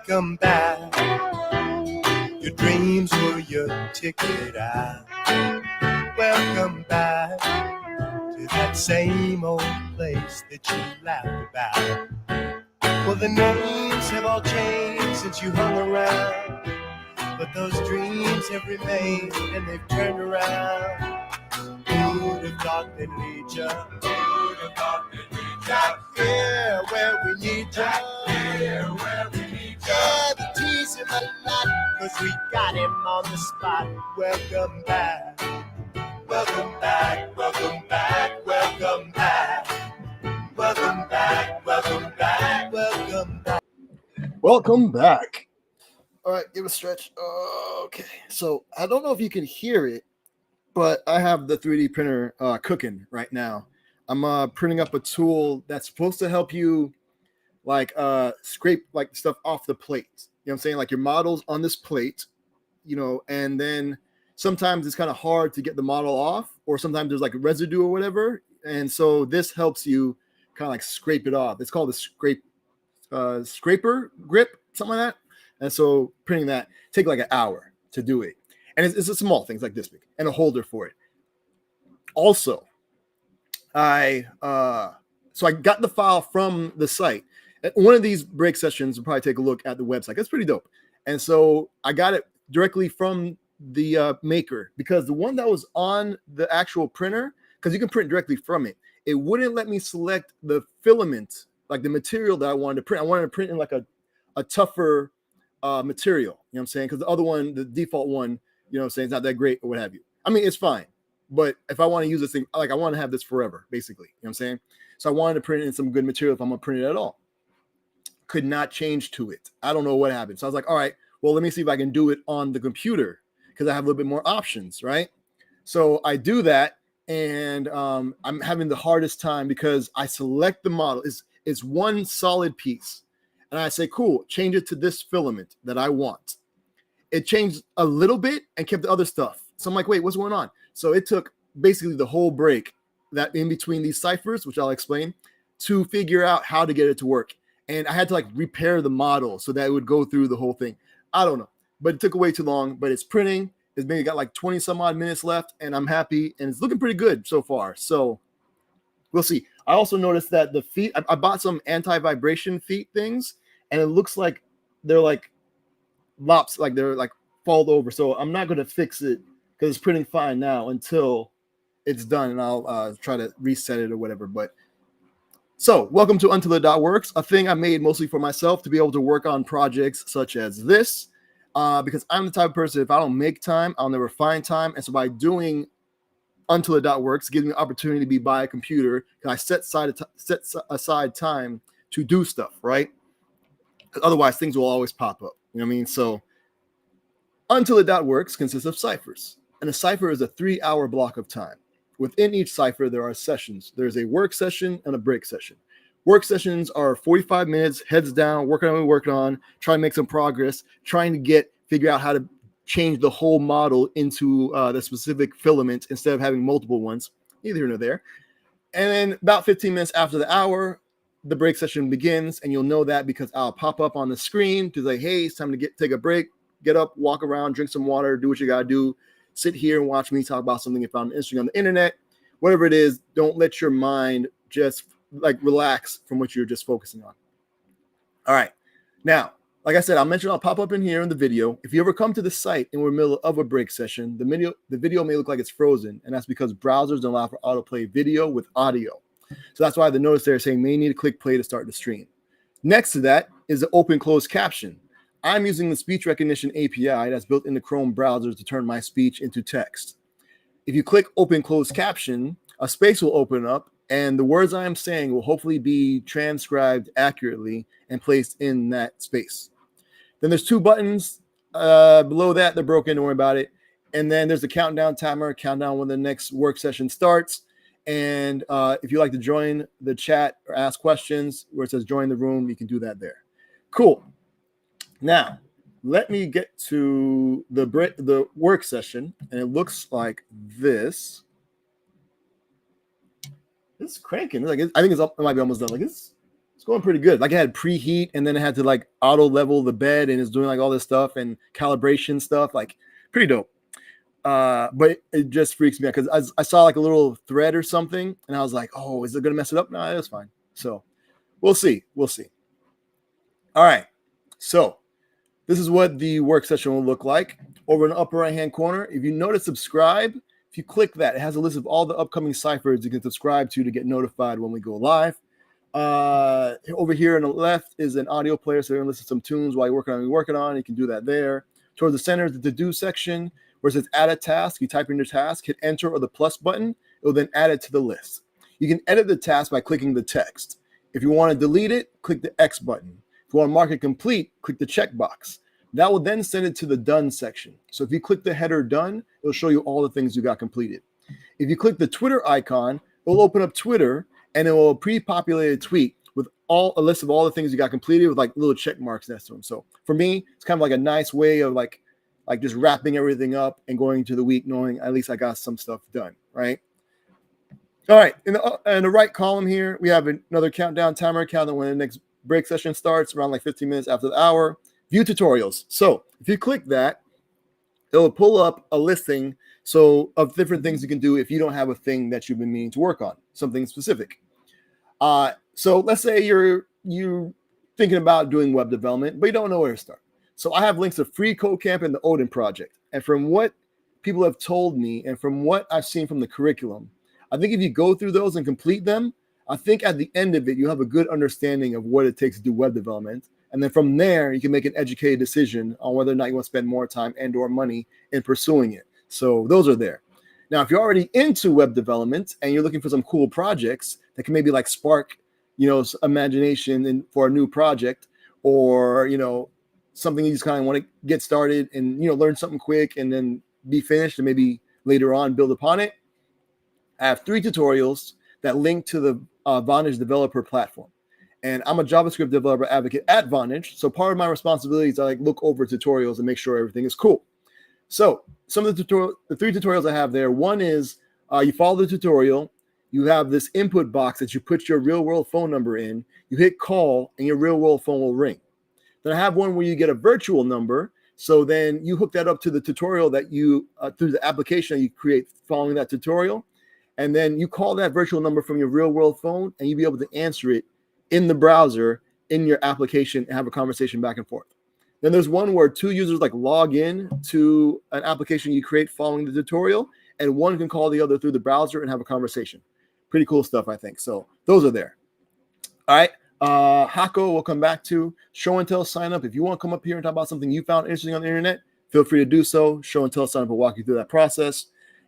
Welcome back. Your dreams were your ticket out. Welcome back to that same old place that you laughed about. Well, the names have all changed since you hung around, but those dreams have remained and they've turned around. Who'd have thought they'd lead ya? Who'd have thought they'd lead ya? Back here where we need ya. Back here where we need ya. Yeah, the tease him a lot, 'cause we got him on the spot. Welcome back. Welcome back. Welcome back. Welcome back. Welcome back. Welcome back. Welcome back. Welcome back. All right, give a stretch. Okay, so I don't know if you can hear it, but I have the 3D printer cooking right now. I'm printing up a tool that's supposed to help you like scrape like stuff off the plate. You know what I'm saying? Like your model's on this plate, you know, and then sometimes it's kind of hard to get the model off, or sometimes there's like residue or whatever. And so this helps you kind of like scrape it off. It's called the scraper grip, something like that. And so printing that take like an hour to do it. And it's a small things like this big and a holder for it. Also, I got the file from the site. One of these break sessions will probably take a look at the website. That's pretty dope. And so I got it directly from the maker, because the one that was on the actual printer, because you can print directly from it, it wouldn't let me select the filament, like the material that I wanted to print. I wanted to print in like a tougher material, you know what I'm saying? Because the other one, the default one, you know what I'm saying, it's not that great or what have you. I mean, it's fine. But if I want to use this thing, like I want to have this forever, basically, you know what I'm saying? So I wanted to print it in some good material if I'm going to print it at all. Could not change to it. I don't know what happened. So I was like, all right, well, let me see if I can do it on the computer, because I have a little bit more options, right? So I do that, and I'm having the hardest time because I select the model. It's one solid piece. And I say, cool, change it to this filament that I want. It changed a little bit and kept the other stuff. So I'm like, wait, what's going on? So it took basically the whole break that in between these ciphers, which I'll explain, to figure out how to get it to work. And I had to like repair the model so that it would go through the whole thing. I don't know, but it took way too long, but it's printing. It's maybe got like 20 some odd minutes left, and I'm happy, and it's looking pretty good so far. So we'll see. I also noticed that the feet, I bought some anti-vibration feet things, and it looks like they're like lops, like they're like fold over. So I'm not going to fix it because it's printing fine now until it's done, and I'll try to reset it or whatever. But so welcome to untilit.works, a thing I made mostly for myself to be able to work on projects such as this, because I'm the type of person, if I don't make time, I'll never find time. And so by doing untilit.works, gives me an opportunity to be by a computer, and I set aside time to do stuff, right? Otherwise, things will always pop up. You know what I mean? So untilit.works consists of ciphers, and a cipher is a 3-hour block of time. Within each cipher, there are sessions. There's a work session and a break session. Work sessions are 45 minutes, heads down, working on what we're working on, trying to make some progress, trying to figure out how to change the whole model into the specific filament instead of having multiple ones, neither here nor there. And then about 15 minutes after the hour, the break session begins, and you'll know that because I'll pop up on the screen to say, hey, it's time to take a break, get up, walk around, drink some water, do what you got to do, sit here and watch me talk about something you found interesting on the internet, whatever it is. Don't let your mind just like relax from what you're just focusing on. All right. Now, like I said, I'll pop up in here in the video. If you ever come to the site and we're in the middle of a break session, the video may look like it's frozen, and that's because browsers don't allow for autoplay video with audio. So that's why the notice there saying may need to click play to start the stream. Next to that is the open closed caption. I'm using the speech recognition API that's built into Chrome browsers to turn my speech into text. If you click open closed caption, a space will open up, and the words I am saying will hopefully be transcribed accurately and placed in that space. Then there's 2 buttons below that. They're broken. Don't worry about it. And then there's the countdown timer, countdown when the next work session starts. And if you like to join the chat or ask questions where it says join the room, you can do that there. Cool. Now, let me get to the work session. And it looks like this. It's cranking. I think it might be almost done. Like this. It's going pretty good. Like I had preheat, and then I had to like auto level the bed, and it's doing like all this stuff and calibration stuff. Like pretty dope. But it just freaks me out because I saw like a little thread or something, and I was like, oh, is it gonna mess it up? No, it was fine. So we'll see. We'll see. All right. So this is what the work session will look like. Over in the upper right hand corner, if you notice subscribe, if you click that, it has a list of all the upcoming ciphers you can subscribe to get notified when we go live. Over here on the left is an audio player, so you're gonna listen to some tunes while you're working on. You can do that there. Towards the center is the to-do section, where it says add a task. You type in your task, hit enter or the plus button. It will then add it to the list. You can edit the task by clicking the text. If you want to delete it, click the X button. If you want to mark it complete, click the checkbox. That will then send it to the done section. So if you click the header done, it'll show you all the things you got completed. If you click the Twitter icon, it'll open up Twitter, and it will pre-populate a tweet with a list of all the things you got completed with like little check marks next to them. So for me, it's kind of like a nice way of like just wrapping everything up and going to the week knowing at least I got some stuff done, right? All right, in the right column here, we have another countdown timer counting when the next break session starts around like 15 minutes after the hour. View tutorials. So if you click that, it'll pull up a listing of different things you can do if you don't have a thing that you've been meaning to work on, something specific. So let's say you're thinking about doing web development, but you don't know where to start. So I have links to Free Code Camp and the Odin Project. And from what people have told me and from what I've seen from the curriculum, I think if you go through those and complete them, I think at the end of it, you have a good understanding of what it takes to do web development. And then from there, you can make an educated decision on whether or not you want to spend more time and or money in pursuing it. So those are there. Now, if you're already into web development and you're looking for some cool projects that can maybe like spark, imagination for a new project, or, something you just kind of want to get started and, learn something quick and then be finished and maybe later on build upon it, I have 3 tutorials that link to the Vonage developer platform. And I'm a JavaScript developer advocate at Vonage. So part of my responsibility is to look over tutorials and make sure everything is cool. So some of the 3 tutorials I have there, one is you follow the tutorial, you have this input box that you put your real world phone number in, you hit call and your real world phone will ring. Then I have one where you get a virtual number. So then you hook that up to the tutorial that you, through the application that you create following that tutorial. And then you call that virtual number from your real world phone and you'll be able to answer it in the browser, in your application, and have a conversation back and forth. Then there's one where 2 users log in to an application you create following the tutorial, and one can call the other through the browser and have a conversation. Pretty cool stuff, I think. So those are there. All right. Hako we'll come back to. Show and tell sign up. If you want to come up here and talk about something you found interesting on the internet, feel free to do so. Show and tell sign up will walk you through that process.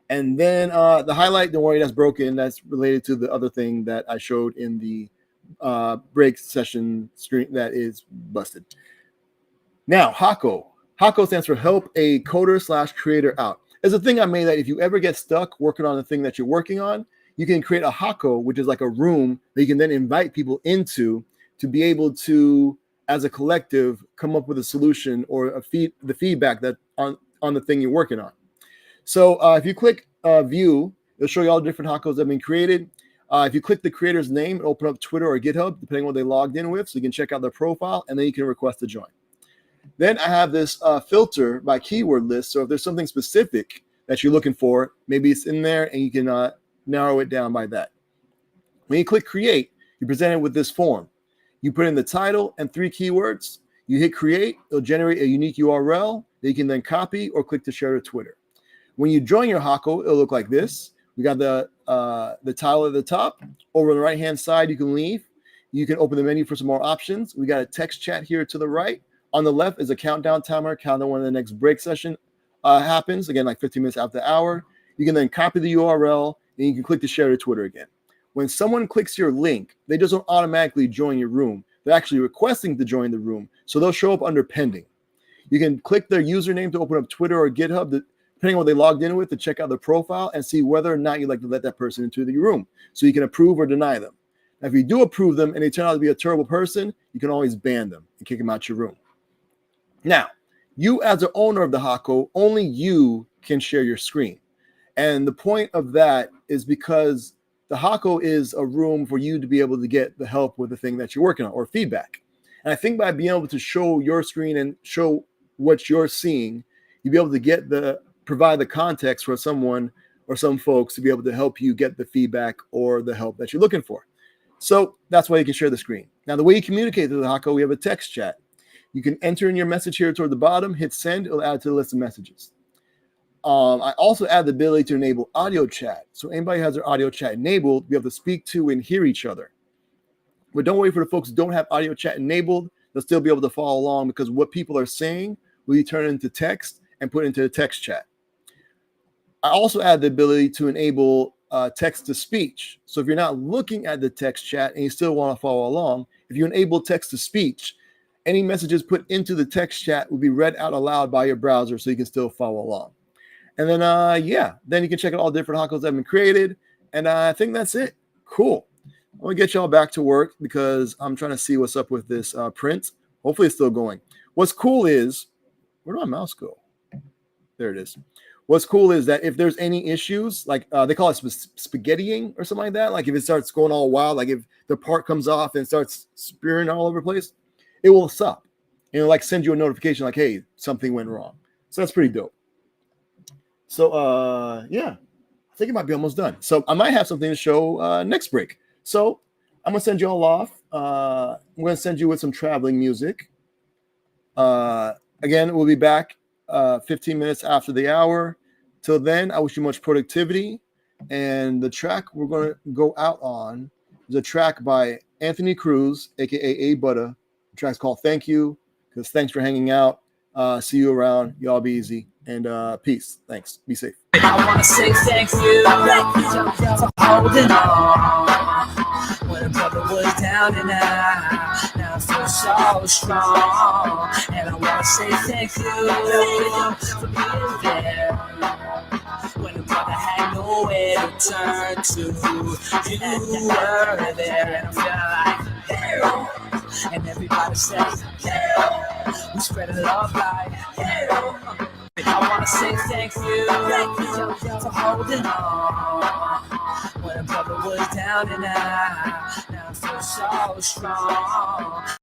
And then the highlight, don't worry, that's broken. That's related to the other thing that I showed in the break session screen that is busted. Now, Hako. Hako stands for Help a Coder/Creator Out. It's a thing I made that if you ever get stuck working on the thing that you're working on, you can create a Hako, which is like a room that you can then invite people into to be able to, as a collective, come up with a solution or the feedback that on the thing you're working on. So if you click view, it'll show you all the different Hakos that have been created. If you click the creator's name, it'll open up Twitter or GitHub, depending on what they logged in with, so you can check out their profile, and then you can request to join. Then I have this filter by keyword list. So if there's something specific that you're looking for, maybe it's in there, and you can narrow it down by that. When you click create, you're presented with this form. You put in the title and 3 keywords. You hit create, it'll generate a unique URL that you can then copy or click to share to Twitter. When you join your Hako, it'll look like this. We got the title at the top. Over on the right-hand side, you can leave. You can open the menu for some more options. We got a text chat here to the right. On the left is a countdown timer, counting when the next break session happens. Again, like 15 minutes after the hour. You can then copy the URL, and you can click to share to Twitter again. When someone clicks your link, they just don't automatically join your room. They're actually requesting to join the room, so they'll show up under pending. You can click their username to open up Twitter or GitHub, depending on what they logged in with, to check out their profile and see whether or not you'd like to let that person into the room, so you can approve or deny them. Now, if you do approve them and they turn out to be a terrible person, you can always ban them and kick them out your room. Now, you as the owner of the Hako, only you can share your screen. And the point of that is because the Hako is a room for you to be able to get the help with the thing that you're working on or feedback. And I think by being able to show your screen and show what you're seeing, you'll be able to provide the context for someone or some folks to be able to help you get the feedback or the help that you're looking for. So that's why you can share the screen. Now, the way you communicate through the Hako, we have a text chat. You can enter in your message here toward the bottom, hit send, it'll add to the list of messages. I also add the ability to enable audio chat. So anybody who has their audio chat enabled, be able to speak to and hear each other. But don't worry for the folks who don't have audio chat enabled, they'll still be able to follow along because what people are saying will be turned into text and put into the text chat. I also add the ability to enable text to speech. So if you're not looking at the text chat and you still want to follow along, if you enable text to speech, any messages put into the text chat will be read out aloud by your browser so you can still follow along. And then, then you can check out all the different Hakos that have been created. And I think that's it. Cool. I'm going to get y'all back to work because I'm trying to see what's up with this print. Hopefully it's still going. What's cool is, where did my mouse go? There it is. What's cool is that if there's any issues, like they call it spaghettiing or something like that, like if it starts going all wild, like if the part comes off and starts spearing all over the place, it will stop. And it'll like send you a notification like, hey, something went wrong. So that's pretty dope. So, I think it might be almost done. So I might have something to show next break. So I'm going to send you all off. I'm going to send you with some traveling music. Again, we'll be back 15 minutes after the hour. Till then, I wish you much productivity. And the track we're going to go out on is a track by Anthony Cruz, a.k.a. A Butter. The track's called Thank You, because thanks for hanging out. See you around. Y'all be easy. And peace. Thanks. Be safe. I want to say thank you for holding on. When a brother was down and out, now I feel so strong. And I want to say thank you for being there. When a brother had nowhere to turn to, you were there. And I feel like, yeah. And everybody says, yeah. We spread love like, yeah. I want to say thank you for holding on. When a brother was down and out, now I feel so strong.